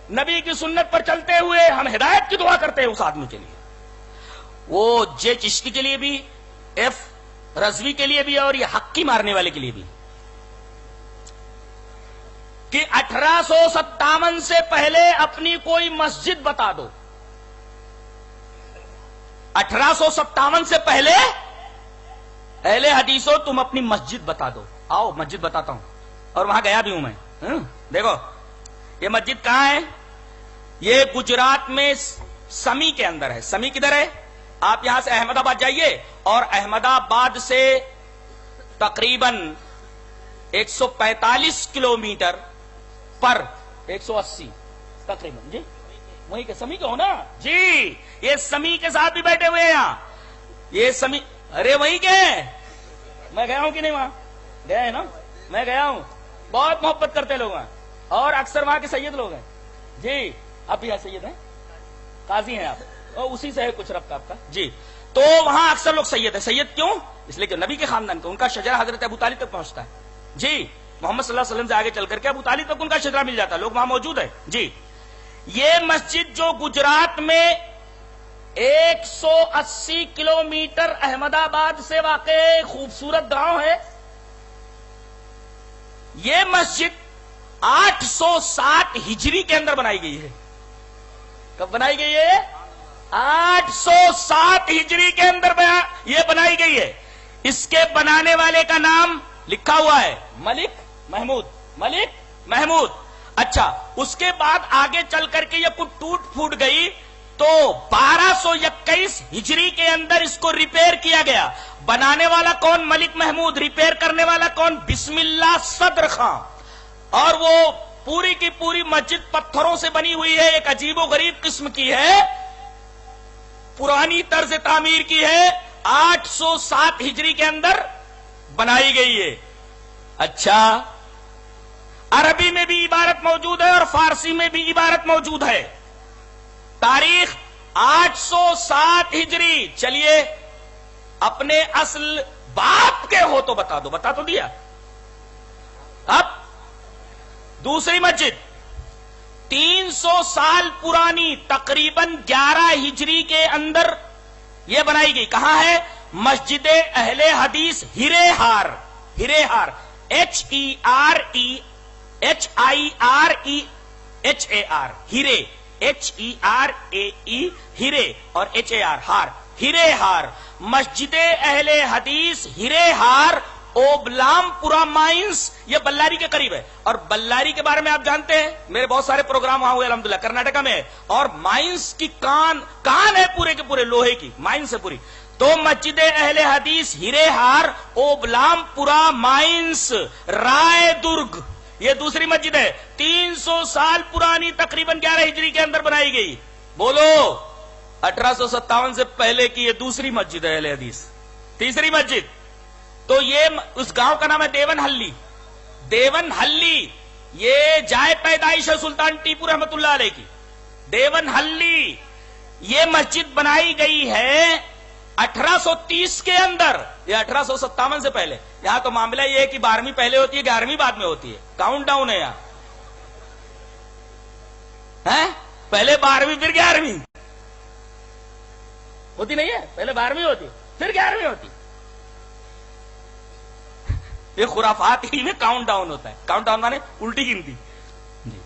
نبی کی سنت پر چلتے ہوئے ہم ہدایت کی دعا کرتے ہیں اس آدمی کے لیے، وہ جے چشتی کے لیے بھی، ایف رضوی کے لیے بھی، اور یہ حقی مارنے والے کے لیے بھی، کہ 1857 سے پہلے اپنی کوئی مسجد بتا دو۔ 1857 سے پہلے اہل حدیثوں تم اپنی مسجد بتا دو۔ آؤ مسجد بتاتا ہوں، اور وہاں گیا بھی ہوں میں۔ دیکھو یہ مسجد کہاں ہے؟ یہ گجرات میں سمی کے اندر ہے۔ سمی کدھر ہے؟ آپ یہاں سے احمد آباد جائیے، اور احمد آباد سے تقریباً 145 کلومیٹر پر 180 تقریباً، جی وہیں کے سمی کا ہو نا جی، یہ سمی کے ساتھ بھی بیٹھے ہوئے ہیں یہاں، یہ سمی، ارے وہیں کے، میں گیا ہوں کہ نہیں وہاں؟ گیا ہے نا، میں گیا ہوں، بہت محبت کرتے لوگ ہیں، اور اکثر وہاں کے سید لوگ ہیں جی۔ آپ بھی یہاں سید ہیں، قاضی ہیں آپ، اور اسی سے ہے کچھ ربط آپ کا جی۔ تو وہاں اکثر لوگ سید ہیں۔ سید کیوں؟ اس لیے کہ نبی کے خاندان کا، ان کا شجرہ حضرت ابو طالب تک پہنچتا ہے جی، محمد صلی اللہ علیہ وسلم سے آگے چل کر کے ابو طالب تک ان کا شجرہ مل جاتا ہے، لوگ وہاں موجود ہیں جی۔ یہ مسجد جو گجرات میں 180 کلومیٹر احمد آباد سے واقع خوبصورت گاؤں ہے، یہ مسجد 860 ہجری کے اندر بنائی گئی ہے۔ کب بنائی گئی ہے؟ 860 ہجری کے اندر یہ بنائی گئی ہے۔ اس کے بنانے والے کا نام لکھا ہوا ہے ملک محمود، ملک محمود۔ اچھا، اس کے بعد آگے چل کر کے یہ کچھ ٹوٹ پھوٹ گئی، تو 1221 ہجری کے اندر اس کو ریپیئر کیا گیا۔ بنانے والا کون؟ ملک محمود۔ ریپیئر کرنے والا کون؟ بسم اللہ صدر خان۔ اور وہ پوری کی پوری مسجد پتھروں سے بنی ہوئی ہے، ایک عجیب و غریب قسم کی ہے، پرانی طرز تعمیر کی ہے، 807 ہجری کے اندر بنائی گئی ہے۔ اچھا، عربی میں بھی عبارت موجود ہے اور فارسی میں بھی عبارت موجود ہے۔ تاریخ 807 ہجری۔ چلیے اپنے اصل باپ کے ہو تو بتا دو، بتا تو دیا۔ اب دوسری مسجد 300 سال پرانی، تقریباً 11 ہجری کے اندر یہ بنائی گئی۔ کہاں ہے؟ مسجد اہل حدیث ہرے ہار، ہرے ہار، HEREHIREHAR، ہرے، HERAE، ہرے، اور HAR، ہار، ہرے ہار۔ مسجد اہل حدیث ہرے ہار، اوبلام پورا مائنس، یہ بلاری کے قریب ہے۔ اور بلاری کے بارے میں آپ جانتے ہیں، میرے بہت سارے پروگرام وہاں ہوئے الحمدللہ، کرناٹکا میں ہے، اور مائنس کی کان ہے پورے کے پورے لوہے کی، مائنس ہے پوری۔ تو مسجد اہل حدیث ہرے ہار، اوبلام پورا مائنس، رائے درگ، یہ دوسری مسجد ہے، 300 سال پرانی، تقریباً 11 ہجری کے اندر بنائی گئی۔ بولو 1857 سے پہلے کی یہ دوسری مسجد ہے اہل حدیث۔ تیسری مسجد تو یہ اس گاؤں کا نام ہے دیون ہلی۔ دیون ہلی یہ جائے پیدائش ہے سلطان ٹیپو رحمت اللہ علیہ کی۔ دیون ہلی یہ مسجد بنائی گئی ہے 1830 کے اندر، یہ 1857 سے پہلے۔ یہاں تو معاملہ یہ ہے کہ 12ویں پہلے ہوتی ہے، 11ویں بعد میں ہوتی ہے، کاؤنٹ ڈاؤن ہے یہاں، پہلے 12ویں پھر 11ویں ہوتی نہیں ہے، پہلے 12ویں ہوتی پھر 11ویں ہوتی۔ یہ خرافات ہی میں کاؤنٹ ڈاؤن ہوتا ہے، کاؤنٹ ڈاؤن مانے الٹی گنتی جی۔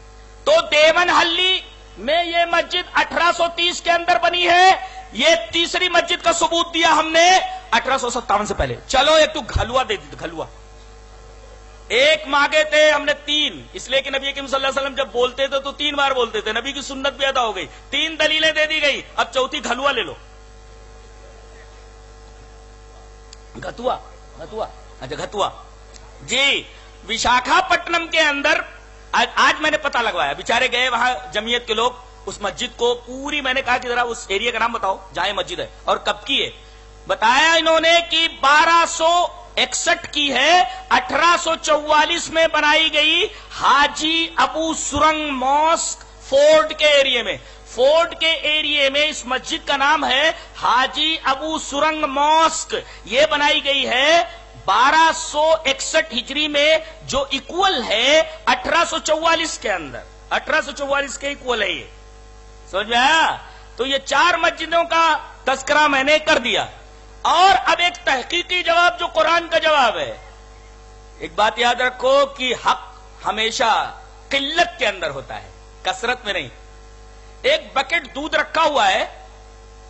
تو دیون ہلی میں یہ مسجد 1830 کے اندر بنی ہے۔ یہ تیسری مسجد کا ثبوت دیا ہم نے 1857 سے پہلے۔ چلو ایک تو گھلوا دے دی، گھلوا ایک مانگے تھے ہم نے 3، اس لیے کہ نبی کریم صلی اللہ علیہ وسلم جب بولتے تھے تو 3 بار بولتے تھے، نبی کی سنت بھی ادا ہو گئی، 3 دلیلیں دے دی گئی، اب چوتھی گھلوا لے لو۔ گھتوا، گھتوا، اچھا گھتوا جی، وشاکھاپٹنم کے اندر آج میں نے پتہ لگوایا، بیچارے گئے وہاں جمعیت کے لوگ، اس مسجد کو پوری، میں نے کہا کہ ذرا اس ایریا کا نام بتاؤ جہاں مسجد ہے اور کب کی ہے۔ بتایا انہوں نے کہ 1261 کی ہے، 1844 میں بنائی گئی، حاجی ابو سرنگ ماسک فورٹ کے ایریے میں۔ فورٹ کے ایریے میں اس مسجد کا نام ہے حاجی ابو سرنگ ماسک، یہ بنائی گئی ہے 1261 ہجری میں، جو ایکول ہے 1844 کے اندر۔ 1844 کے اکول ہے یہ، سمجھ میں آیا؟ تو یہ 4 مسجدوں کا تذکرہ میں نے کر دیا، اور اب ایک تحقیقی جواب جو قرآن کا جواب ہے۔ ایک بات یاد رکھو کہ حق ہمیشہ قلت کے اندر ہوتا ہے، کثرت میں نہیں۔ ایک بکٹ دودھ رکھا ہوا ہے،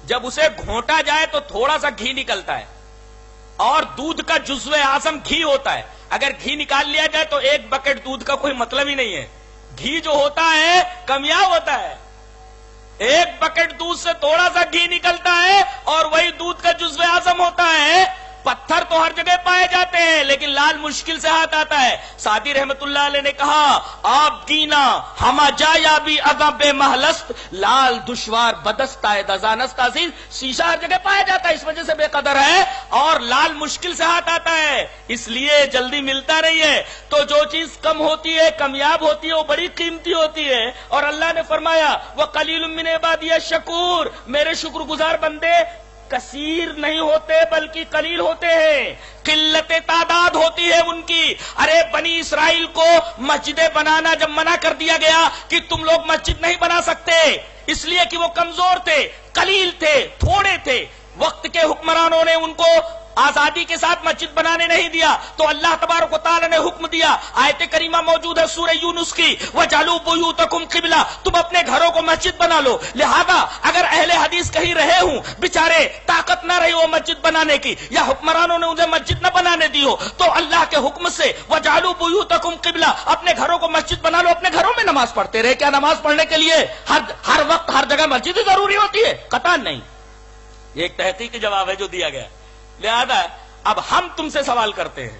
جب اسے گھونٹا جائے تو تھوڑا سا گھی نکلتا ہے، اور دودھ کا جزو اعظم گھی ہوتا ہے۔ اگر گھی نکال لیا جائے تو ایک بکٹ دودھ کا کوئی مطلب ہی نہیں ہے، گھی جو ہوتا ہے کمیاب ہوتا ہے۔ ایک بکٹ دودھ سے تھوڑا سا گھی نکلتا ہے اور وہی دودھ کا جزو اعظم ہوتا ہے۔ پتھر تو ہر جگہ پائے جاتے ہیں لیکن لال مشکل سے ہاتھ آتا ہے۔ سعدی رحمت اللہ علیہ نے کہا، آپ گینا ہما جایا بھی اذب بے محلست، لال دشوار بدست ہے دزانست عزیز۔ شیشہ ہر جگہ پایا جاتا ہے، اس وجہ سے بے قدر ہے، اور لال مشکل سے ہاتھ آتا ہے، اس لیے جلدی ملتا نہیں ہے۔ تو جو چیز کم ہوتی ہے، کمیاب ہوتی ہے، وہ بڑی قیمتی ہوتی ہے۔ اور اللہ نے فرمایا وَقَلِيلٌ مِّنْ عِبَادِيَ الشَّكُورُ، میرے شکر گزار بندے کثیر نہیں ہوتے بلکہ قلیل ہوتے ہیں، قلت تعداد ہوتی ہے ان کی۔ ارے بنی اسرائیل کو مسجدیں بنانا جب منع کر دیا گیا کہ تم لوگ مسجد نہیں بنا سکتے، اس لیے کہ وہ کمزور تھے، قلیل تھے، تھوڑے تھے، وقت کے حکمرانوں نے ان کو آزادی کے ساتھ مسجد بنانے نہیں دیا، تو اللہ تبارک و تعالی نے حکم دیا۔ آیت کریمہ موجود ہے سورہ یونس کی، وَجَعَلُوا بُيُوتَكُمْ قِبْلَةً، تم اپنے گھروں کو مسجد بنا لو۔ لہذا اگر اہل حدیث کہیں رہے ہوں، بیچارے طاقت نہ رہی وہ مسجد بنانے کی، یا حکمرانوں نے انہیں مسجد نہ بنانے دی ہو، تو اللہ کے حکم سے وَجَعَلُوا بُيُوتَكُمْ قِبْلَةً، اپنے گھروں کو مسجد بنا لو، اپنے گھروں میں نماز پڑھتے رہے۔ کیا نماز پڑھنے کے لیے ہر وقت ہر جگہ مسجد ہی ضروری ہوتی ہے؟ قطعاً نہیں۔ یہ ایک تحقیقی جواب ہے جو دیا گیا۔ لہذا اب ہم تم سے سوال کرتے ہیں،